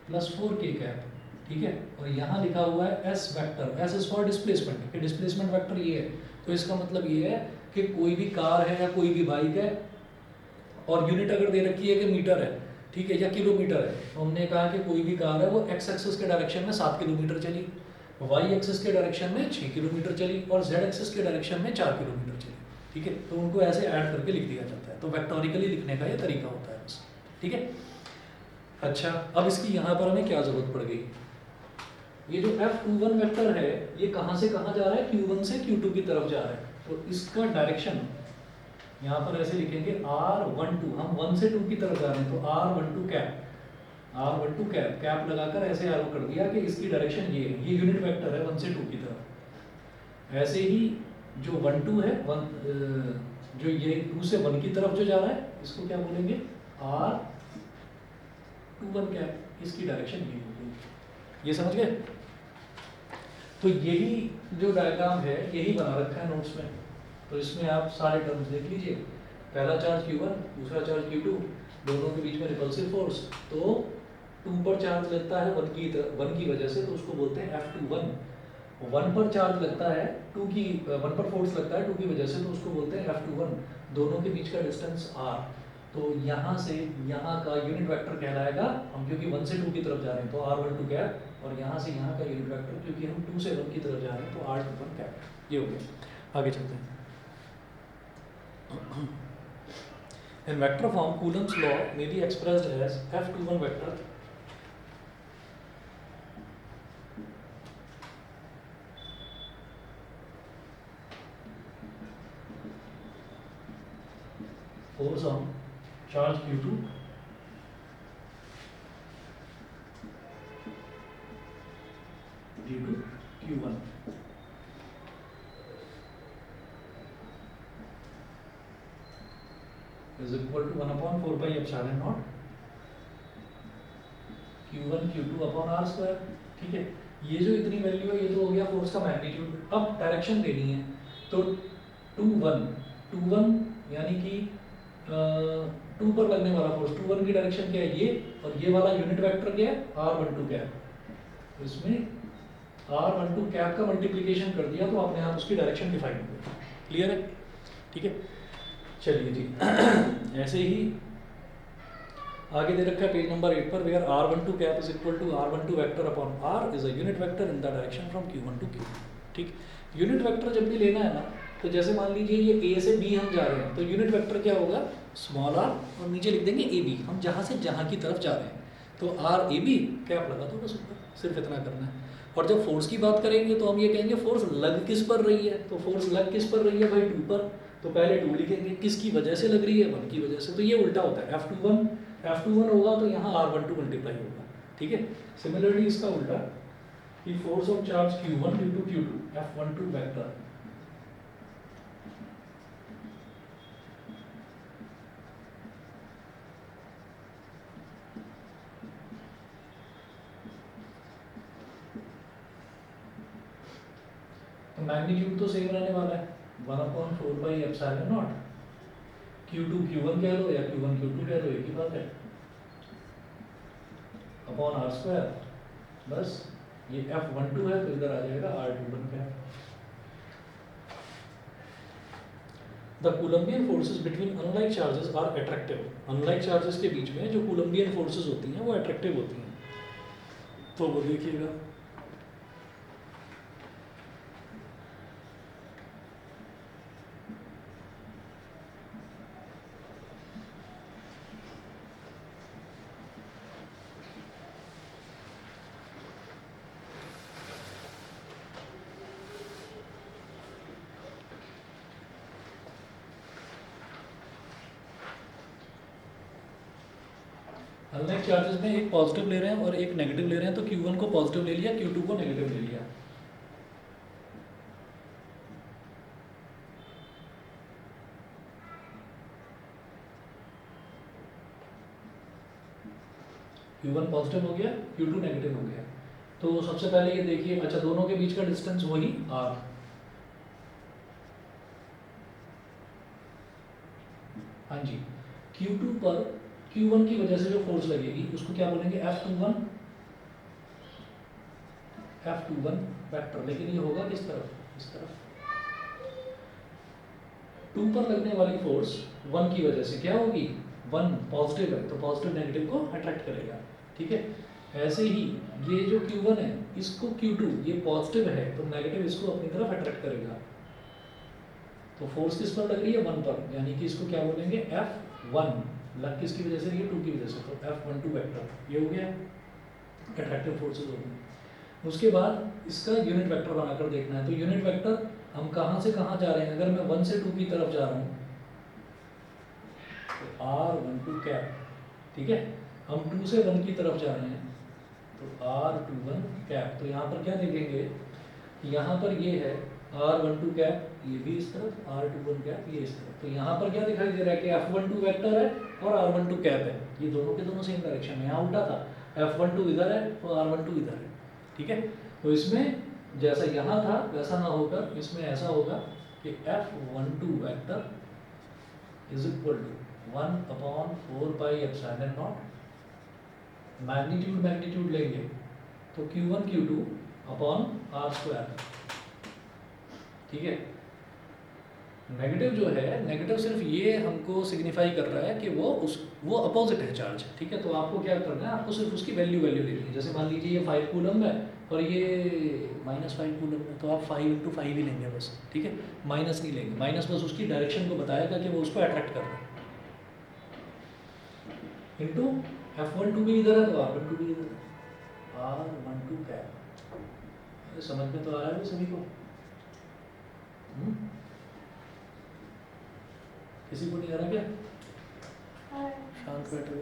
प्लस 4 के कैप, ठीक है, और यहाँ लिखा हुआ है S vector, S is for displacement, कि डिस्प्लेसमेंट वेक्टर ये है। तो इसका मतलब ये है कि कोई भी कार है या कोई भी बाइक है और यूनिट अगर दे रखी है कि मीटर है, ठीक है, या किलोमीटर है, तो हमने कहा कि कोई भी कार है वो एक्स एक्सिस के डायरेक्शन में 7 किलोमीटर चली, वाई एक्सिस के डायरेक्शन में 6 किलोमीटर चली और जेड एक्सिस के डायरेक्शन में 4 किलोमीटर चली। ठीक है, तो उनको ऐसे ऐड करके लिख दिया जाता है। तो वेक्टोरिकली लिखने का ये तरीका होता है बस। ठीक है, अच्छा, अब इसकी यहाँ पर हमें क्या जरूरत पड़ गई, ये जो F21 वेक्टर है ये कहाँ से कहाँ जा रहा है, Q1 से Q2 की तरफ जा रहा है। तो इसका डायरेक्शन यहाँ पर ऐसे लिखेंगे R12, हम 1 से 2 की तरफ जा रहे हैं तो R12 cap, R12 cap, cap लगाकर ऐसे एरो कर दिया कि इसकी डायरेक्शन ये है, ये यूनिट वेक्टर है 1 से 2 की तरफ। ऐसे ही जो 1-2 है, जो ये 2 से 1 की तरफ जो जा रहा है इसको क्या बोलेंगे, R21 कैप, इसकी डायरेक्शन ये होगी। ये समझ गए? तो यही जो डायग्राम है यही बना रखा है नोट्स में। तो इसमें आप सारे टर्म्स देख लीजिए, पहला चार्ज Q1, दूसरा चार्ज Q2, दोनों के बीच में रिपल्सिव फोर्स। तो 2 पर चार्ज लगता है 1 की वजह से, तो उसको बोलते हैं F21। 1 पर चार्ज लगता है 1 पर फोर्स लगता है 2 की वजह से, तो उसको बोलते हैं F21। दोनों के बीच का डिस्टेंस R। तो यहाँ से यहाँ का यूनिट वेक्टर कहलाएगा, हम क्योंकि 1 से 2 की तरफ जा रहे हैं तो R12 कैप, और यहाँ से यहाँ का यूनिट वेक्टर क्योंकि हम 2 से 1 की तरफ जा रहे हैं तो R21 कैप। ये हो गया, आगे चलते हैं। In vector form, Coulomb's law may be expressed as F21 vector force on charge Q2 due to Q1 is equal to 1/4 pi epsilon naught Q1 Q2 upon R square। ठीक है, ये जो इतनी वैल्यू है ये तो हो गया फोर्स का मैग्नीट्यूड। अब डायरेक्शन देनी है तो 2 1 यानी कि टू पर लगने वाला फोर्स, टू वन की डायरेक्शन क्या है ये, और ये वाला यूनिट वेक्टर क्या है r12 कैप। तो इसमें r12 कैप का मल्टीप्लिकेशन कर दिया तो अपने आप उसकी डायरेक्शन डिफाइन हो गई। क्लियर है? ठीक है, चलिए जी। ऐसे ही आगे दे रखा है पेज नंबर 8 पर, where r12 cap is equal to r12 vector upon r is a unit vector in the direction from q1 to q2। ठीक, यूनिट वेक्टर जब भी लेना है ना, तो जैसे मान लीजिए ये a से b हम जा रहे हैं, तो यूनिट वेक्टर क्या होगा स्मॉल r, और नीचे लिख देंगे ए बी, हम जहाँ से जहाँ की तरफ जा रहे हैं, तो r ए बी कैप लगा दो बस ऊपर, सिर्फ इतना करना है। और जब फोर्स की बात करेंगे तो हम ये कहेंगे फोर्स लग किस पर रही है, तो फोर्स लग किस पर रही है भाई 2 पर, तो पहले 2 लिखेंगे, किसकी वजह से लग रही है 1 की वजह से, तो ये उल्टा होता है, F21 होगा तो यहाँ R12 मल्टीप्लाई होगा। ठीक है, सिमिलरली इसका उल्टा कि force of charge Q1 due to Q2 F12 vector, तो मैग्नीट्यूड तो सेम रहने वाला है 1/4 Q2 Q1 कह लो या Q1 Q2 कह लो, एक ही बात है, अपॉन r स्क्वायर, बस ये F12 है तो इधर आ जाएगा R21 का। The Coulombian forces between unlike charges are attractive, unlike charges के बीच में जो कूलम्बियन फोर्सेस होती हैं वो अट्रैक्टिव होती हैं, तो वो देखिएगा। अनलाइक चार्जेस में एक पॉजिटिव ले रहे हैं और एक नेगेटिव ले रहे हैं, तो Q1 को पॉजिटिव ले लिया, Q2 को नेगेटिव ले लिया। Q1 पॉजिटिव हो गया, Q2 नेगेटिव हो गया। तो सबसे पहले ये देखिए, अच्छा दोनों के बीच का डिस्टेंस वही r, हाँ जी, Q2 पर Q1 की वजह से जो फोर्स लगेगी उसको क्या बोलेंगे F21 वेक्टर, लेकिन ये होगा किस तरफ, इस तरफ। 2 पर लगने वाली फोर्स 1 की वजह से क्या होगी, 1 पॉजिटिव है तो पॉजिटिव नेगेटिव को अट्रैक्ट करेगा। ठीक है, ऐसे ही ये जो Q1 है इसको Q2 ये पॉजिटिव है तो नेगेटिव इसको अपनी तरफ अट्रैक्ट करेगा। तो फोर्स किस पर लग रही है 1 पर, यानी कि इसको क्या बोलेंगे F1, लग किसकी वजह से रही है 2 की वजह से, तो F12 वेक्टर ये हो गया, अट्रैक्टिव फोर्सेस हो गई। उसके बाद इसका यूनिट वेक्टर बनाकर देखना है, तो यूनिट वेक्टर हम कहाँ से कहाँ जा रहे हैं, अगर मैं 1 से 2 की तरफ जा रहा हूँ तो R12 कैप, ठीक है, हम 2 से 1 की तरफ जा रहे हैं तो R21 कैप। तो यहाँ पर क्या देखेंगे, यहाँ पर ये है R12 कैप, ये भी इस तरफ, R21 कैप ये इस तरफ, तो यहाँ पर क्या दिखाई दे रहा है कि F12 वेक्टर है और R12 कैप है, ये दोनों के दोनों सेम डायरेक्शन में। यहाँ उल्टा था, F12 इधर है तो R12 इधर है। ठीक है, तो इसमें जैसा यहाँ था वैसा ना होकर इसमें ऐसा होगा कि F12 vector is equal to 1/4πε0, magnitude लेंगे तो Q1 Q2 upon R square. ठीक है, नेगेटिव जो है, नेगेटिव सिर्फ ये हमको सिग्निफाई कर रहा है कि वो अपोजिट है चार्ज। ठीक है, तो आपको क्या करना है, आपको सिर्फ उसकी वैल्यू लेनी है। जैसे मान लीजिए ये 5 कूलम है और ये -5 कूलम है, तो आप 5 × 5 ही लेंगे बस। ठीक है, माइनस नहीं लेंगे, माइनस बस उसकी डायरेक्शन को बताएगा कि वो उसको अट्रैक्ट कर रहा है। इंटू F12 भी इधर है तो R12 भी इधर है, R12 कैप। समझ में तो आ रहा है सभी को? किसी को नहीं आ रहा क्या? शांत बैठे हो।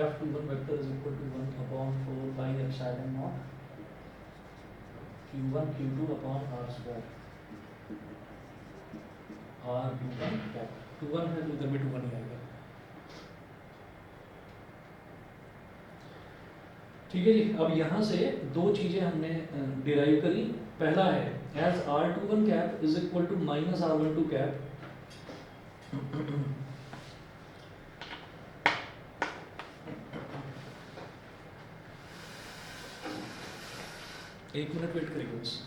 F21 vector is equal to 1/4πε0 Q1 Q2 upon R square. R21 cap, 21 है तो इधर भी 21 ही आएगा। ठीक है जी, अब यहाँ से दो चीजें हमने डिराइव करी। पहला है as R21 cap is equal to -R12 cap, 1 minute wait करिए बस।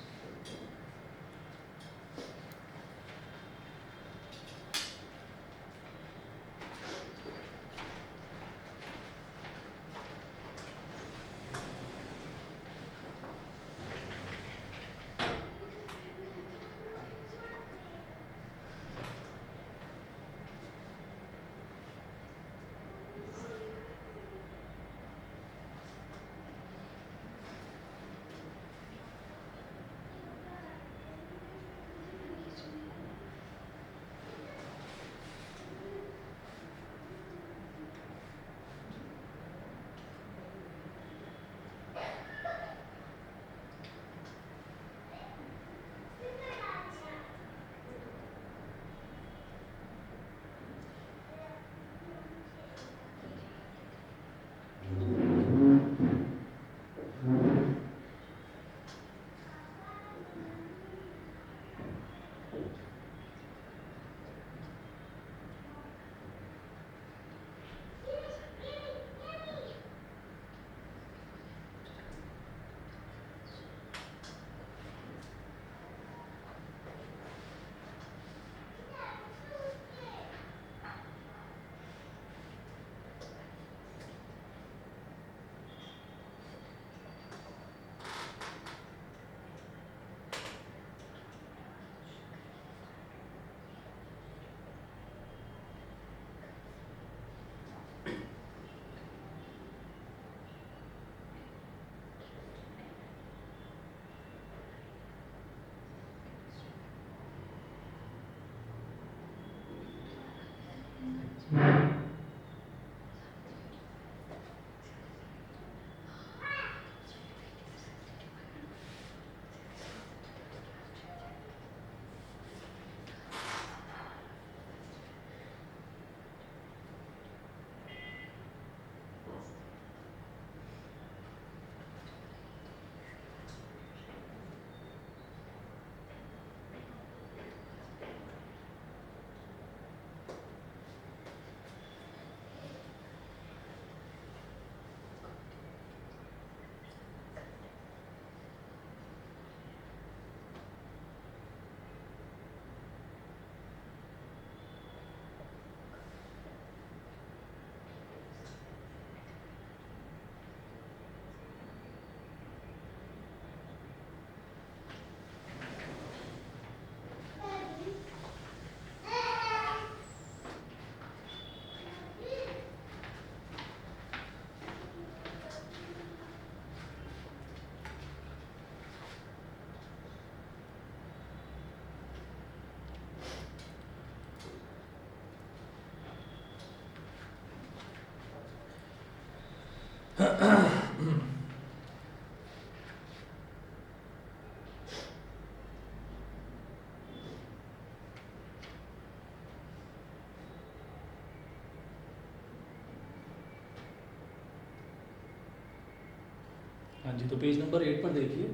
हाँ जी, तो पेज नंबर 8 पर देखिए,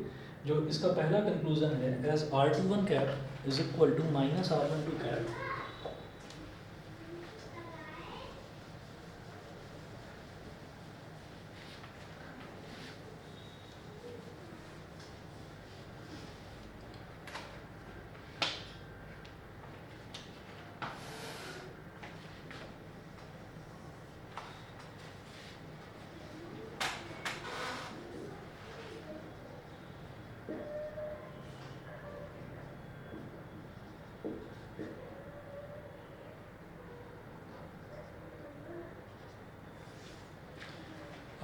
जो इसका पहला कंक्लूजन है, as R21 cap is equal to minus R12 cap,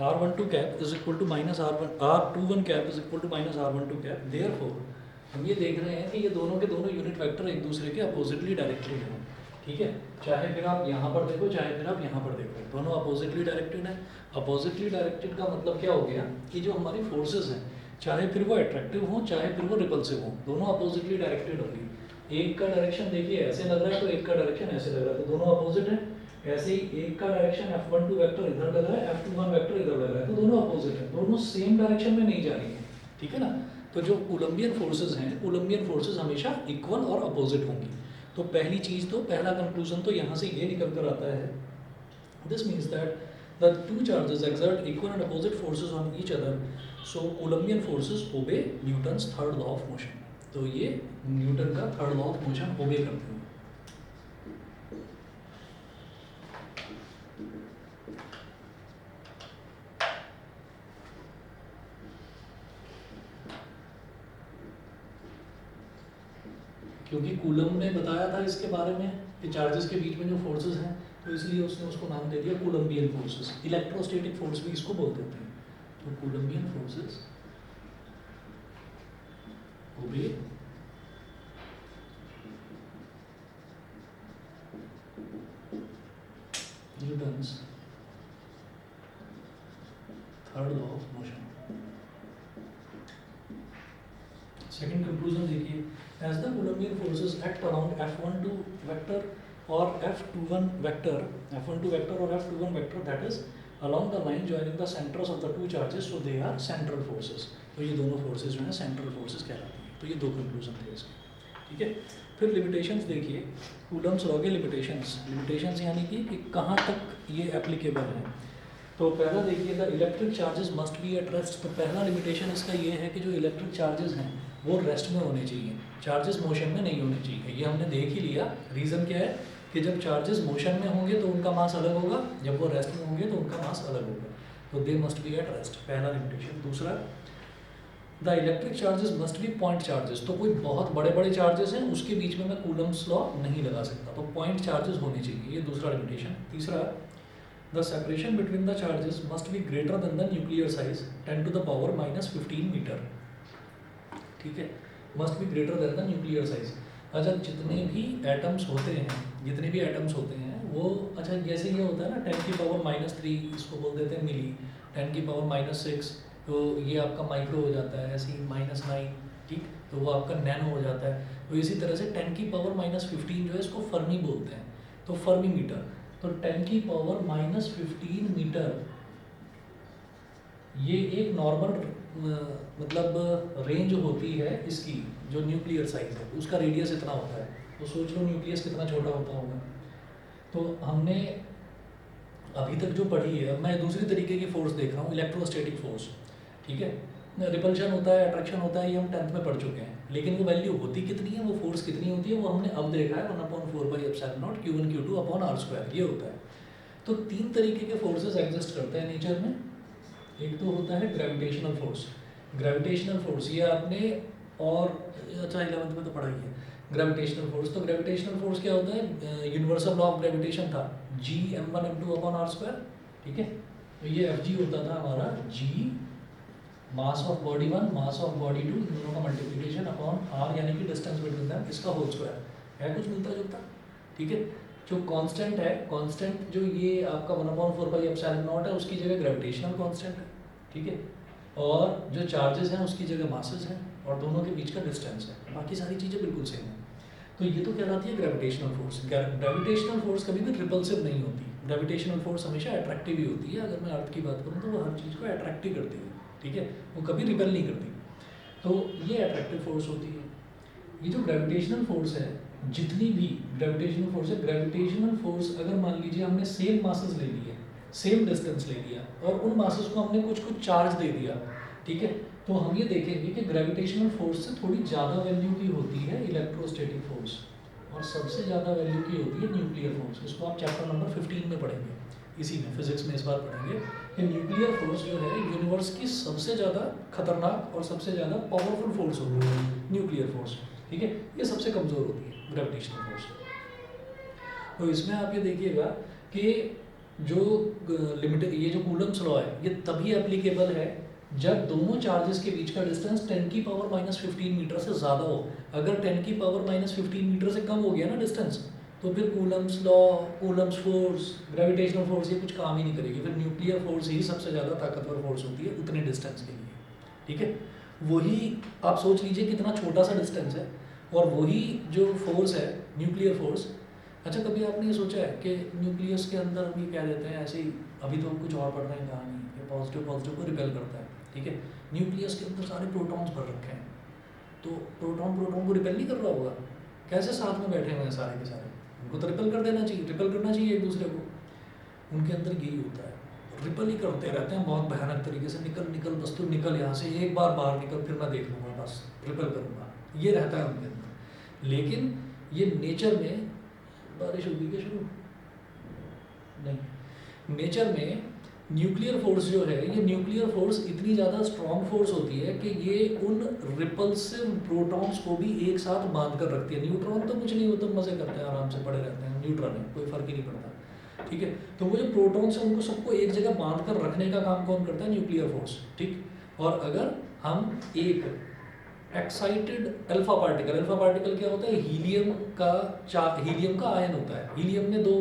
R12 cap is equal to minus R21 cap is equal to minus R12 cap. Therefore हम ये देख रहे हैं कि ये दोनों के दोनों यूनिट वेक्टर एक दूसरे के अपोजिटली डायरेक्टेड हैं, ठीक है। चाहे फिर आप यहाँ पर देखो, चाहे फिर आप यहाँ पर देखो, दोनों अपोजिटली डायरेक्टेड हैं। अपोजिटली डायरेक्टेड का मतलब क्या हो गया कि जो हमारी फोर्सेस हैं, चाहे फिर वो अट्रैक्टिव हों चाहे फिर वो रिपल्सिव हों, दोनों अपोजिटली डायरेक्टेड होंगी। एक का डायरेक्शन देखिए ऐसे लग रहा है तो एक का डायरेक्शन ऐसे लग रहा है, तो दोनों अपोजिट है। ऐसे ही एक का डायरेक्शन F12 वेक्टर इधर लग रहा है, F21 वेक्टर इधर लग रहा है, तो दोनों अपोजिट है, दोनों सेम डायरेक्शन में नहीं जा रही है, ठीक है ना। तो जो कूलम्बियन फोर्सेज हैं, कूलम्बियन फोर्सेज हमेशा इक्वल और अपोजिट होंगी। तो पहली चीज़, तो पहला कंक्लूजन तो यहाँ से ये निकल कर आता है, this means that the two charges exert equal and opposite forces on each other so Coulombian forces obey Newton's third law of motion. तो ये न्यूटन का थर्ड लॉ ऑफ मोशन ओबे करते हैं। क्योंकि कूलम ने बताया था इसके बारे में कि चार्जेस के बीच में जो फोर्सेस हैं, तो इसलिए उसने उसको नाम दे दिया कोलम्बियन फोर्सेस। इलेक्ट्रोस्टैटिक फोर्स भी इसको बोल देते हैं। तो Coulombian forces obey Newton's third law of motion. Second conclusion देखिए, as the Coulombian forces act around F12 vector or F21 vector, F12 vector or F21 vector, that is along the line joining the centers of the two charges, so they are central forces। तो ये दोनों forces जो हैं central forces कहलाती हैं। तो ये दो कंक्लूजन थे इसके, ठीक है। फिर लिमिटेशंस देखिए, कूलम्स लॉ के लिमिटेशंस यानी कि कहाँ तक ये एप्लीकेबल है। तो पहला देखिए, the electric charges must B at rest. तो पहला लिमिटेशन इसका ये है कि जो इलेक्ट्रिक चार्जेस हैं वो रेस्ट में होने चाहिए, चार्जेस मोशन में नहीं होने चाहिए। ये हमने देख ही लिया। रीज़न क्या है कि जब चार्जेस मोशन में होंगे तो उनका मास अलग होगा, जब वो रेस्ट में होंगे तो उनका मास अलग होगा। तो they must be at rest, पहला लिमिटेशन। दूसरा, the electric charges must B point charges. तो कोई बहुत बड़े बड़े चार्जेस हैं उसके बीच में मैं कूलम्स लॉ नहीं लगा सकता, तो पॉइंट चार्जेस होने चाहिए, ये दूसरा लिमिटेशन। तीसरा, the separation between the charges must be greater than the nuclear size 10 to the power -15 metre, ठीक है। Must be greater than the nuclear size. अच्छा, जितने भी एटम्स होते हैं वो, अच्छा जैसे ये होता है ना 10 की पावर -3, इसको बोल देते हैं मिली, 10 की पावर -6, तो ये आपका माइक्रो हो जाता है, ऐसे ही -9, ठीक, तो वो आपका नैनो हो जाता है। तो इसी तरह से 10 की पावर -15 जो है इसको फर्मी बोलते हैं, तो फर्मी मीटर। तो 10 की पावर -15 मीटर ये एक नॉर्मल मतलब रेंज होती है इसकी, जो न्यूक्लियर साइज है उसका रेडियस इतना होता है। तो सोच लो न्यूक्लियस कितना छोटा होता होगा। तो हमने अभी तक जो पढ़ी है, अब मैं दूसरी तरीके की फोर्स देख रहा हूँ, इलेक्ट्रोस्टैटिक फोर्स, ठीक है। रिपल्शन होता है, अट्रैक्शन होता है, ये हम 10th में पढ़ चुके हैं, लेकिन वो वैल्यू होती कितनी है, वो फोर्स कितनी होती है, वो हमने अब देखा है 1/4πε0 Q1 Q2/r², ये होता है। तो तीन तरीके के फोर्सेस एग्जिस्ट करते हैं नेचर में। एक तो होता है ग्रेविटेशनल फोर्स। ग्रेविटेशनल फोर्स ये आपने और अच्छा 11th में तो पढ़ा ही है ग्रेविटेशनल फोर्स। तो ग्रेविटेशनल फोर्स क्या होता है, यूनिवर्सल लॉ ऑफ ग्रेविटेशन था G(m1m2/r²), ठीक है। तो ये Fg होता था हमारा G mass of body 1 mass of body 2, इन दोनों का मल्टीप्लिकेशन अपॉन r यानी कि डिस्टेंस बिटवीन देम, इसका होल स्क्वायर है, कुछ मिलता जुलता, ठीक है। जो कांस्टेंट है, कांस्टेंट जो ये आपका 1/4πε0 है उसकी जगह ग्रेविटेशनल कांस्टेंट है, ठीक है। और जो चार्जेस हैं उसकी जगह मासेस हैं, और दोनों के बीच का डिस्टेंस है, बाकी सारी चीज़ें बिल्कुल सेम है। तो ये तो कहलाती है ग्रेविटेशनल फोर्स। ग्रेविटेशनल फोर्स कभी भी रिपल्सिव नहीं होती, ग्रेविटेशनल फोर्स हमेशा अट्रैक्टिव ही होती है। अगर मैं अर्थ की बात करूँ तो वो हर चीज़ को अट्रैक्ट ही करती है, ठीक है, वो कभी रिपेल नहीं करती। तो ये अट्रैक्टिव फोर्स होती है। ये जो ग्रेविटेशनल फोर्स है, जितनी भी ग्रेविटेशनल फोर्स है, ग्रेविटेशनल फोर्स अगर मान लीजिए हमने सेम मासेस ले लिए, सेम डिस्टेंस ले लिया, और उन मासेस को हमने कुछ कुछ चार्ज दे दिया, ठीक है, तो हम ये देखेंगे कि ग्रेविटेशनल फोर्स से थोड़ी ज़्यादा वैल्यू की होती है इलेक्ट्रोस्टैटिक फोर्स, और सबसे ज़्यादा वैल्यू की होती है न्यूक्लियर फोर्स। इसको आप चैप्टर नंबर 15 में पढ़ेंगे, इसी में फिजिक्स में इस बार पढ़ेंगे कि न्यूक्लियर फोर्स जो है यूनिवर्स की सबसे ज़्यादा खतरनाक और सबसे ज़्यादा पावरफुल फोर्स होती है न्यूक्लियर फोर्स, ठीक है। ये सबसे कमज़ोर होती है ग्रेविटेशनल फोर्स। तो इसमें आप ये देखिएगा कि जो लिमिटेड ये जो कूलम्स लॉ है, ये तभी एप्लीकेबल है जब दोनों चार्जेस के बीच का डिस्टेंस 10 की पावर -15 मीटर से ज़्यादा हो। अगर 10 की पावर -15 मीटर से कम हो गया ना डिस्टेंस, तो फिर Coulomb's law, Coulomb's force, gravitational force ये कुछ काम ही नहीं करेगी। फिर न्यूक्लियर फोर्स ही सबसे ज़्यादा ताकतवर फोर्स होती है उतने डिस्टेंस के लिए, ठीक है। वही आप सोच लीजिए कितना छोटा सा डिस्टेंस है, और वही जो फोर्स है न्यूक्लियर फोर्स। अच्छा, कभी आपने ये सोचा है कि न्यूक्लियस के अंदर हम ये कह देते हैं ऐसे ही, अभी तो हम कुछ और पढ़ रहे हैं कहानी, पॉजिटिव को रिपेल करता है, ठीक है। न्यूक्लियस के अंदर सारे प्रोटॉन्स भर रखे हैं, तो प्रोटॉन को रिपेल नहीं कर रहा होगा, कैसे साथ में बैठे हुए हैं सारे के सारे, उनको तो रिपेल कर देना चाहिए, रिपेल करना चाहिए एक दूसरे को। उनके अंदर यही होता है, रिपल ही करते रहते हैं बहुत भयानक तरीके से, निकल निकल बस तू निकल यहाँ से, एक बार बाहर निकल फिर मैं देख लूँगा, बस रिपल करूँगा, ये रहता है उनके अंदर। लेकिन ये नेचर में, बारिश होगी क्या शुरू? नहीं, नेचर में न्यूक्लियर फोर्स जो है, ये न्यूक्लियर फोर्स इतनी ज़्यादा स्ट्रॉन्ग फोर्स होती है कि ये उन रिपल्सिव प्रोटॉन्स को भी एक साथ बांध कर रखती है। न्यूट्रॉन तो कुछ नहीं होता, मज़े करते हैं, आराम से पड़े रहते हैं, न्यूट्रॉन है, कोई फ़र्क ही नहीं पड़ता, ठीक है। तो वो जो प्रोटॉन्स हैं उनको सबको एक जगह बांध कर रखने का काम कौन करता है? न्यूक्लियर फोर्स, ठीक। और अगर हम एक एक्साइटेड अल्फा पार्टिकल क्या होता है? हीलियम का आयन होता है। हीलियम में दो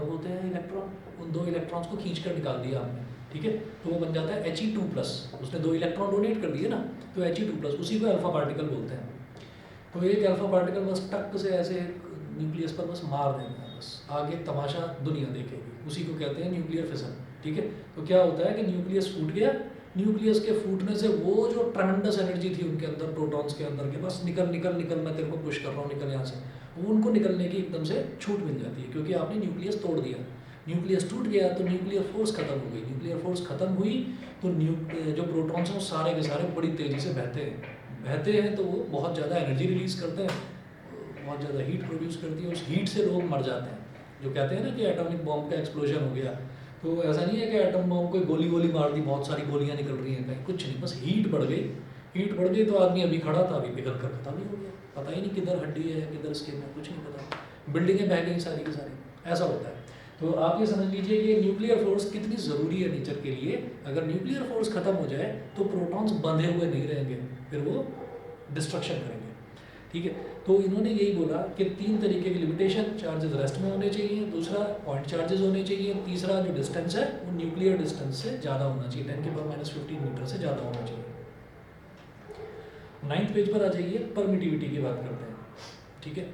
होते हैं इलेक्ट्रॉन, उन दो इलेक्ट्रॉन्स को खींच कर निकाल दिया हमने, ठीक है, तो वो बन जाता है He2+। उसने दो इलेक्ट्रॉन डोनेट कर दिए ना, तो He2+, उसी को अल्फा पार्टिकल बोलते हैं। तो एक अल्फा पार्टिकल बस टक से ऐसे न्यूक्लियस पर बस मार देना है, बस आगे तमाशा दुनिया देखेगी, उसी को कहते हैं न्यूक्लियर फिशन, ठीक है। तो क्या होता है कि न्यूक्लियस फूट गया, न्यूक्लियस के फूटने से वो जो ट्रेमेंडस एनर्जी थी उनके अंदर, प्रोटॉन्स के अंदर के, बस निकल निकल निकल, मैं तेरे को पुश कर रहा हूँ, निकल यहाँ से, वो उनको निकलने की एकदम से छूट मिल जाती है, क्योंकि आपने न्यूक्लियस तोड़ दिया। न्यूक्लियस टूट गया तो न्यूक्लियर फोर्स खत्म हो गई, न्यूक्लियर फोर्स खत्म हुई तो जो प्रोटॉन्स हैं वो सारे के सारे बड़ी तेज़ी से बहते हैं, तो वो बहुत ज़्यादा एनर्जी रिलीज़ करते हैं, बहुत ज़्यादा हीट प्रोड्यूस करती है, उस हीट से लोग मर जाते हैं। जो कहते हैं ना कि एटॉमिक बॉम्ब का एक्सप्लोजन हो गया, तो ऐसा नहीं है कि एटम बॉम्ब कोई गोली मार दी, बहुत सारी गोलियाँ निकल रही हैं कहीं, कुछ नहीं, बस हीट बढ़ गई तो आदमी अभी खड़ा था, अभी पिघल कर खत्म ही हो गया, पता ही नहीं किधर हड्डी है किधर स्किन है, कुछ नहीं पता, बिल्डिंगें बह गई सारी की सारी, ऐसा होता है। तो आप ये समझ लीजिए कि न्यूक्लियर फोर्स कितनी ज़रूरी है नेचर के लिए। अगर न्यूक्लियर फोर्स खत्म हो जाए तो प्रोटॉन्स बंधे हुए नहीं रहेंगे, फिर वो डिस्ट्रक्शन करेंगे, ठीक है। तो इन्होंने यही बोला कि 3 तरीके की लिमिटेशन, चार्जेस रेस्ट में होने चाहिए, दूसरा पॉइंट चार्जेस होने चाहिए, तीसरा जो डिस्टेंस है वो न्यूक्लियर डिस्टेंस से ज़्यादा होना चाहिए, 10⁻⁻15 मीटर से ज़्यादा होना चाहिए। 9th पेज पर आ जाइए, परमिटिविटी की बात करते हैं, ठीक है।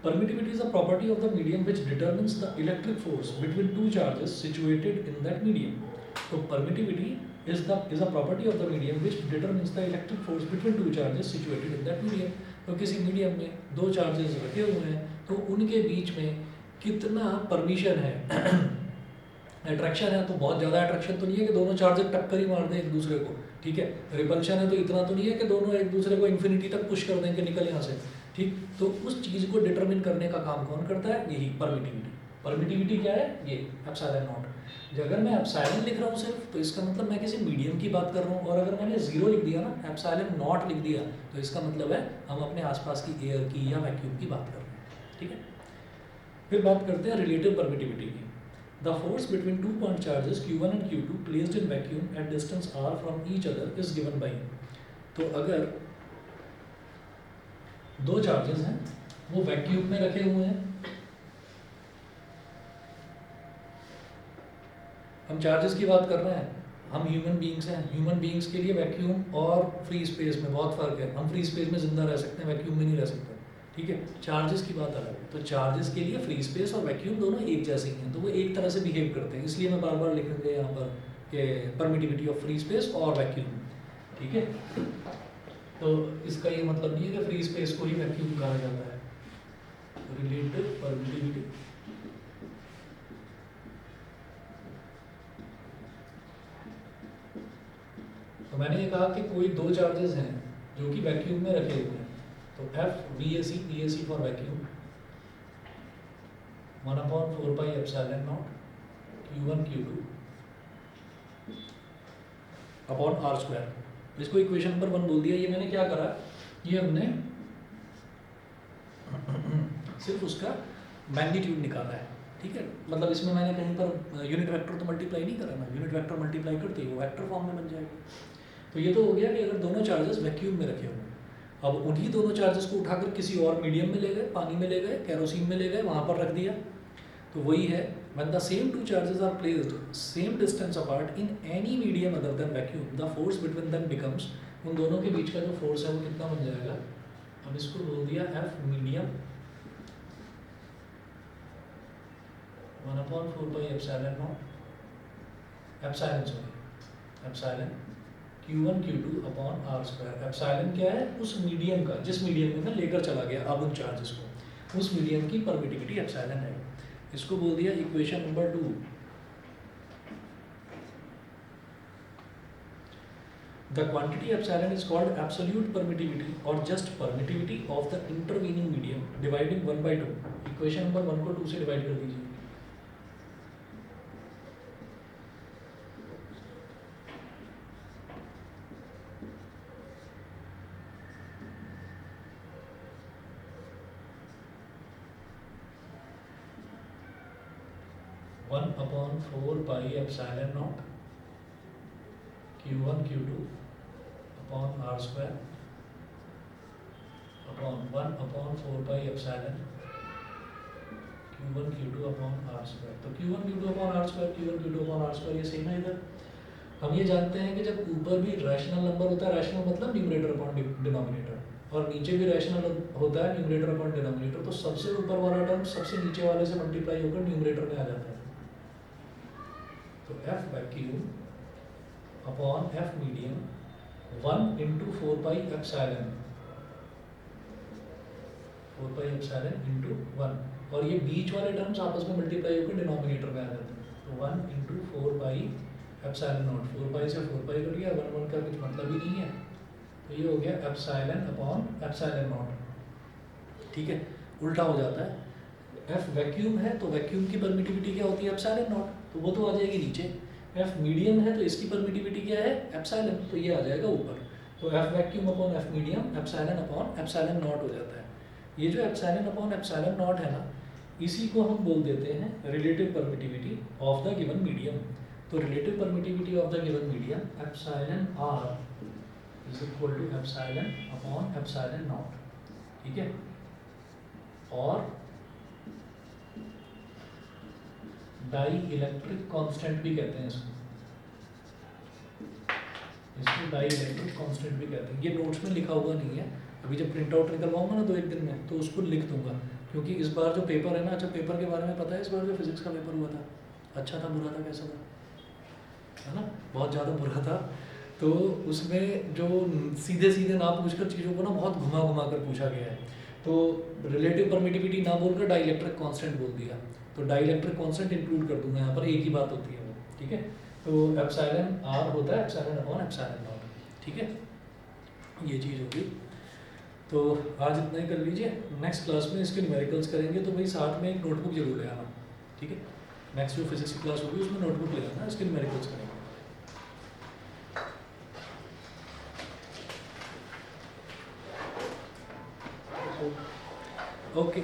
Permittivity is a property of the medium which determines the electric force between two charges situated in that medium. So permittivity is a property of the medium which determines the electric force between two charges situated in that medium. तो किसी medium में दो charges रखे हुए हैं तो उनके बीच में कितना परमिशन है, अट्रैक्शन है, तो बहुत ज़्यादा अट्रैक्शन तो नहीं है कि दोनों चार्जेस टक्कर ही मार दें एक दूसरे को, ठीक है। रिपल्शन है तो इतना तो नहीं है कि दोनों एक दूसरे को इन्फिनिटी तक पुश कर दें कि निकल यहाँ से, ठीक। तो उस चीज़ को डिटरमिन करने का काम कौन करता है? यही परमिटिविटी। परमिटिविटी क्या है? ये एप्सिलॉन नॉट। अगर मैं एप्सिलॉन लिख रहा हूँ सिर्फ, तो इसका मतलब मैं किसी मीडियम की बात कर रहा हूँ, और अगर मैंने 0 लिख दिया ना, एप्सिलॉन नॉट लिख दिया, तो इसका मतलब है हम अपने आसपास की एयर की या वैक्यूम की बात कर रहे हैं, ठीक है। फिर बात करते हैं रिलेटिव परमिटिविटी की। The force between 2 point charges Q1 and Q2 placed in vacuum at distance r from each other is given by. तो अगर दो चार्जेस हैं वो वैक्यूम में रखे हुए हैं, हम चार्जेस की बात कर रहे हैं, हम ह्यूमन बीइंग्स हैं, ह्यूमन बीइंग्स के लिए वैक्यूम और फ्री स्पेस में बहुत फ़र्क है। हम फ्री स्पेस में ज़िंदा रह सकते हैं, वैक्यूम में नहीं रह सकते, ठीक है। चार्जेस की बात अलग है। तो चार्जेस के लिए फ्री स्पेस और वैक्यूम दोनों एक जैसे ही हैं, तो वो एक तरह से बिहेव करते हैं, इसलिए मैं बार बार लिखूंगा यहाँ पर कि परमिटिविटी ऑफ फ्री स्पेस और वैक्यूम, ठीक है। तो इसका ये मतलब नहीं है कि फ्री स्पेस को ही वैक्यूम कहा जाता है। रिलेटिव परमिटिविटी, तो मैंने ये कहा कि कोई दो चार्जेस हैं जो कि वैक्यूम में रखे हुए हैं, तो F VAC for vacuum 1/4 pi epsilon not Q1 Q2 upon r²। इसको इक्वेशन नंबर 1 बोल दिया। ये मैंने क्या करा, ये हमने सिर्फ उसका मैग्नीट्यूड निकाला है, ठीक है। मतलब इसमें मैंने कहीं पर यूनिट वेक्टर तो मल्टीप्लाई नहीं करा ना, यूनिट वेक्टर मल्टीप्लाई करते ही वो वेक्टर फॉर्म में बन जाएगा। तो ये तो हो गया कि अगर दोनों चार्जेस वैक्यूम में रखे हुए, अब उन्हीं दोनों चार्जेस को उठाकर किसी और मीडियम में ले गए, पानी में ले गए, कैरोसिन में ले गए, वहाँ पर रख दिया, तो वही है when the same two charges are placed same distance apart in any medium other than vacuum, the force between them becomes, उन दोनों के बीच का जो फोर्स है वो कितना बन जाएगा, हम इसको बोल दिया F medium 1/4 pi epsilon not epsilon Q1 Q2 upon r²। Epsilon क्या है? उस मीडियम का, जिस मीडियम में मैं लेकर चला गया अब उन चार्जेस को, उस मीडियम की परमिटिविटी एप्सिलॉन है। इसको बोल दिया equation number 2। The quantity epsilon is called absolute permittivity or just permittivity of the intervening medium dividing 1 by 2. Equation number 1 को 2 से डिवाइड कर दीजिए. One upon 4 pi epsilon not Q1 Q2 upon R square upon 1 upon 4 pi epsilon Q1 Q2 upon R square. तो Q1 Q2 upon R square, Q1 Q2 upon R square ये same है इधर. हम ये जानते हैं कि जब ऊपर भी रैशनल नंबर होता है, रैशनल मतलब न्यूमरेटर अपॉन डिनोमिनेटर, और नीचे भी रैशनल होता है न्यूमरेटर अपॉन डिनोमिनेटर, तो सबसे ऊपर वाला टर्म सबसे नीचे वाले से मल्टीप्लाई होकर न्यूमरेटर में आ जाता है. तो F vacuum upon F medium 1 into 4 pi epsilon, 4 pi epsilon into 1, और ये बीच वाले टर्म्स आपस में मल्टीप्लाई होकर डिनोमिनेटर में आ जाते हैं. तो 1 इंटू 4 पाई एप्सिलॉन नॉट, 4 पाई से 4 पाई कट गया, 1 1 का कुछ मतलब ही नहीं है, तो ये हो गया एप्सिलॉन अपॉन एप्सिलॉन नॉट. ठीक है, उल्टा हो जाता है. F वैक्यूम है तो वैक्यूम की परमिटिविटी क्या होती है? एप्सिलॉन नॉट, तो वो तो आ जाएगी नीचे. F मीडियम है तो इसकी परमिटिविटी क्या है? एप्सिलॉन, तो ये आ जाएगा ऊपर. तो F vacuum upon F medium epsilon upon epsilon not हो जाता है. ये जो एप्सिलॉन अपॉन एप्सिलॉन नॉट है ना, इसी को हम बोल देते हैं relative permittivity of the given medium. तो relative permittivity of the given medium epsilon R is equal to epsilon upon epsilon naught. ठीक है, और डाई इलेक्ट्रिक कांस्टेंट भी कहते हैं इसको डाई इलेक्ट्रिक कांस्टेंट भी कहते हैं. ये नोट्स में लिखा हुआ नहीं है, अभी जब प्रिंट आउट निकलवाऊंगा ना 2-1 दिन में तो उसको लिख दूंगा, क्योंकि इस बार जो पेपर है ना, अच्छा पेपर के बारे में पता है इस बार जो फिजिक्स का पेपर हुआ था, अच्छा था बुरा था कैसा था? है ना, बहुत ज़्यादा बुरा था. तो उसमें जो सीधे सीधे ना पूछकर चीज़ों को ना बहुत घुमा घुमा कर पूछा गया है. तो रिलेटिव परमिटिविटी ना बोलकर डाई इलेक्ट्रिक कांस्टेंट बोल दिया, तो डाई इलेक्ट्रिक कांस्टेंट इंक्लूड कर दूंगा यहाँ पर, एक ही बात होती है वो. ठीक है, तो एप्सिलॉन R होता है एप्सिलॉन अपॉन एप्सिलॉन नॉट. ठीक है, ये चीज़ होगी. तो आज इतना ही कर लीजिए, नेक्स्ट क्लास में इसके न्यूमेरिकल्स करेंगे, तो भाई साथ में एक नोटबुक जरूर ले आना. ठीक है, नेक्स्ट जो फिजिक्स की क्लास होगी उसमें नोटबुक ले आना, इसके न्यूमेरिकल्स करेंगे. ओके.